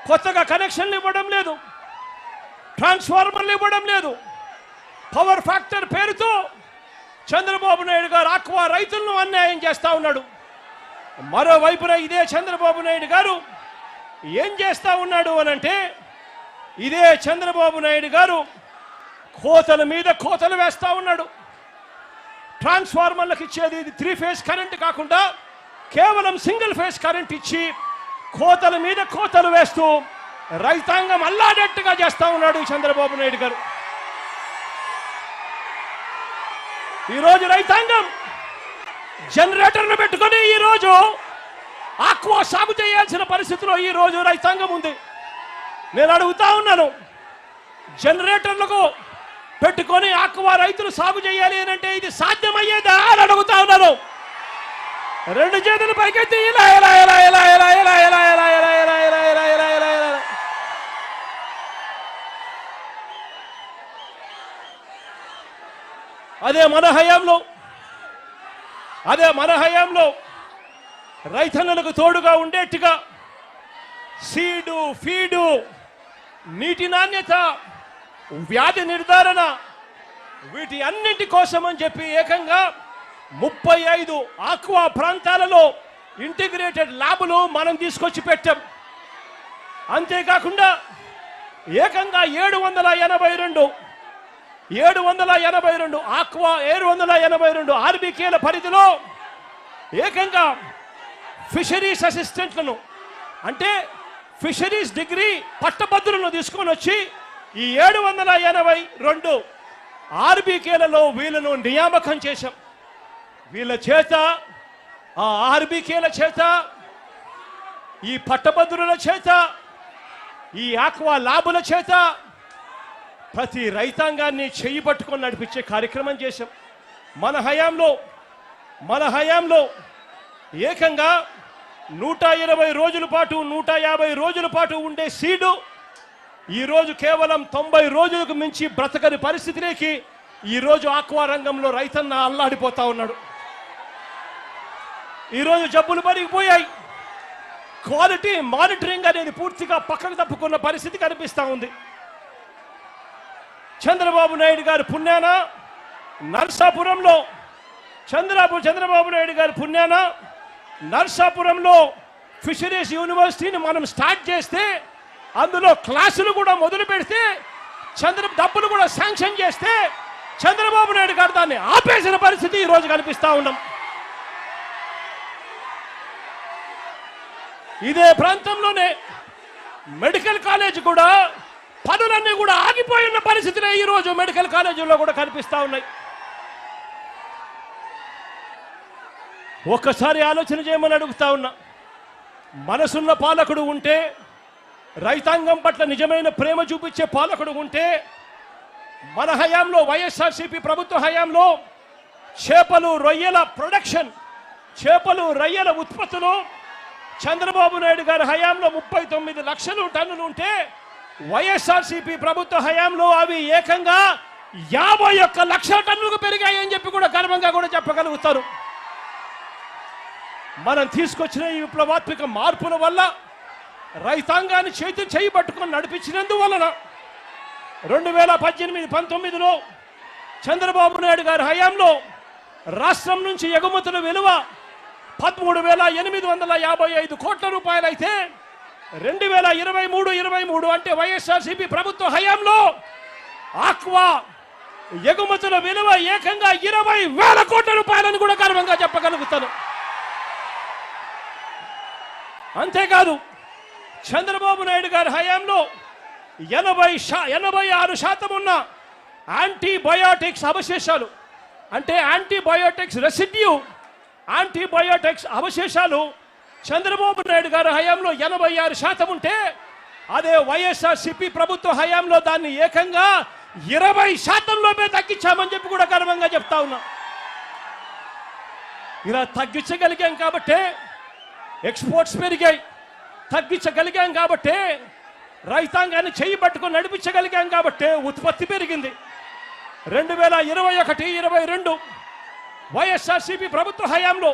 కొత్తగా కనెక్షన్లు ఇవ్వడం లేదు, ట్రాన్స్ఫార్మర్లు ఇవ్వడం లేదు. పవర్ ఫ్యాక్టర్ పేరుతో చంద్రబాబు నాయుడు గారు ఆక్వా రైతులను అన్యాయం చేస్తా ఉన్నాడు. మరోవైపున ఇదే చంద్రబాబు నాయుడు గారు ఏం చేస్తా ఉన్నాడు అనంటే, ఇదే చంద్రబాబు నాయుడు గారు కోతల మీద కోతలు వేస్తా ఉన్నాడు. ట్రాన్స్ఫార్మర్లకు ఇచ్చేది 3 ఫేజ్ కరెంట్ కాకుండా కేవలం సింగిల్ ఫేజ్ కరెంట్ ఇచ్చి కోతల మీద కోతలు వేస్తూ రైతాంగం అల్లాడట్టుగా చేస్తా ఉన్నాడు చంద్రబాబు నాయుడు గారు. ఈరోజు రైతాంగం జనరేటర్ను పెట్టుకొని ఈరోజు ఆక్వా సాగు చేయాల్సిన పరిస్థితిలో ఈరోజు రైతాంగం ఉంది. నేను అడుగుతా ఉన్నాను, జనరేటర్లకు పెట్టుకొని ఆక్వా రైతులు సాగు చేయాలి అని అంటే ఇది సాధ్యమయ్యేదా అని అడుగుతా ఉన్నాను. 2 చేతులు పైకెత్తి ఇలా ఇలా ఇలా ఇలా ఇలా ఇలా ఇలా ఇలా ఇలా ఇలా ఇలా ఇలా ఇలా ఇలా ఇలా. అదే మన హయాంలో రైతన్నలకు తోడుగా ఉండేట్టుగా సీడు, ఫీడు, నీటి నాణ్యత, వ్యాధి నిర్ధారణ, వీటి అన్నింటి కోసం అని చెప్పి ఏకంగా 35 ఆక్వా ప్రాంతాలలో ఇంటిగ్రేటెడ్ ల్యాబులు మనం తీసుకొచ్చి పెట్టాం. అంతేకాకుండా ఏకంగా 782 ఆక్వా 782 ఆర్బీకేల పరిధిలో ఏకంగా ఫిషరీస్ అసిస్టెంట్లను, అంటే ఫిషరీస్ డిగ్రీ పట్టభద్రులను తీసుకొని వచ్చి ఈ 782 ఆర్బీకేలలో వీళ్ళను నియామకం చేశాం. వీళ్ళ చేత, ఆ ఆర్బీకేల చేత, ఈ పట్టభద్రుల చేత, ఈ ఆక్వా ల్యాబుల చేత ప్రతి రైతాంగాన్ని చేయి పట్టుకొని నడిపించే కార్యక్రమం చేశాం. మన హయాంలో ఏకంగా 120 రోజుల పాటు 150 రోజుల పాటు ఉండే సీడు ఈరోజు కేవలం 90 రోజులకు మించి బ్రతకని పరిస్థితిలోకి ఈరోజు ఆక్వా రంగంలో రైతన్న అల్లాడిపోతా ఉన్నాడు. ఈరోజు జబ్బులు పెరిగిపోయాయి. క్వాలిటీ మానిటరింగ్ అనేది పూర్తిగా పక్కకు తప్పుకున్న పరిస్థితి కనిపిస్తూ ఉంది. చంద్రబాబు నాయుడు గారు పుణ్యాన నర్సాపురంలో చంద్రబాబు నాయుడు గారు పుణ్యాన నర్సాపురంలో ఫిషరీస్ యూనివర్సిటీని మనం స్టార్ట్ చేస్తే, అందులో క్లాసులు కూడా మొదలు పెడితే, డబ్బులు కూడా శాంక్షన్ చేస్తే చంద్రబాబు నాయుడు గారు దాన్ని ఆపేసిన పరిస్థితి ఈరోజు కనిపిస్తూ ఉన్నాం. ఇదే ప్రాంతంలోనే మెడికల్ కాలేజ్ కూడా పనులన్నీ కూడా ఆగిపోయిన పరిస్థితులే ఈరోజు మెడికల్ కాలేజీల్లో కూడా కనిపిస్తూ ఉన్నాయి. ఒక్కసారి ఆలోచన చేయమని అడుగుతా ఉన్నా. మనసున్న పాలకుడు ఉంటే, రైతాంగం పట్ల నిజమైన ప్రేమ చూపించే పాలకుడు ఉంటే, మన హయాంలో వైఎస్ఆర్సీపీ ప్రభుత్వ హయాంలో చేపలు రొయ్యల ప్రొడక్షన్, చేపలు రొయ్యల ఉత్పత్తులు చంద్రబాబు నాయుడు గారి హయాంలో 39 లక్షల టన్నులు ఉంటే, వైఎస్ఆర్సీపీ ప్రభుత్వ హయాంలో అవి ఏకంగా 51 లక్షల టన్నులకు పెరిగాయని చెప్పి కూడా గర్వంగా కూడా చెప్పగలుగుతారు. మనం తీసుకొచ్చిన ఈ విప్లవాత్మక మార్పుల వల్ల రైతాంగాన్ని చేయి పట్టుకొని నడిపించినందువలన 2018-19లో చంద్రబాబు నాయుడు గారి హయాంలో రాష్ట్రం నుంచి ఎగుమతుల విలువ 13,855 కోట్ల రూపాయలు అయితే 2023 అంటే వైఎస్ఆర్సీపీ ప్రభుత్వ హయాంలో ఆక్వా ఎగుమతుల విలువ ఏకంగా 20,000 కోట్ల రూపాయలను కూడా గర్వంగా చెప్పగలుగుతాను. అంతేకాదు, చంద్రబాబు నాయుడు గారి హయాంలో 86% ఉన్న యాంటీబయోటిక్స్ అవశేషాలు, అంటే యాంటీబయోటిక్స్ రెసిడ్యూ, యాంటీబయోటిక్స్ అవశేషాలు చంద్రబాబు నాయుడు గారి హయాంలో 86% ఉంటే, అదే వైఎస్ఆర్సీపీ ప్రభుత్వ హయాంలో దాన్ని ఏకంగా 20%లోపే తగ్గించామని చెప్పి కూడా గర్వంగా చెప్తా ఉన్నా. ఇలా తగ్గించగలిగాం కాబట్టే ఎక్స్పోర్ట్స్ పెరిగాయి, తగ్గించగలిగాం కాబట్టే రైతాంగాన్ని చేయి పట్టుకొని నడిపించగలిగాం కాబట్టే ఉత్పత్తి పెరిగింది. 2021-22 వైఎస్ఆర్సీపీ ప్రభుత్వ హయాంలో,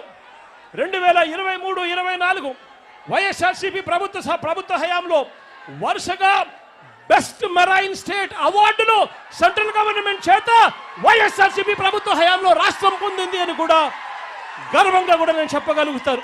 2023-24 వైఎస్ఆర్సీపీ ప్రభుత్వ హయాంలో వరుసగా బెస్ట్ మెరైన్ స్టేట్ అవార్డును సెంట్రల్ గవర్నమెంట్ చేత వైఎస్ఆర్సీపీ ప్రభుత్వ హయాంలో రాష్ట్రం పొందింది అని కూడా గర్వంగా కూడా నేను చెప్పగలుగుతాను.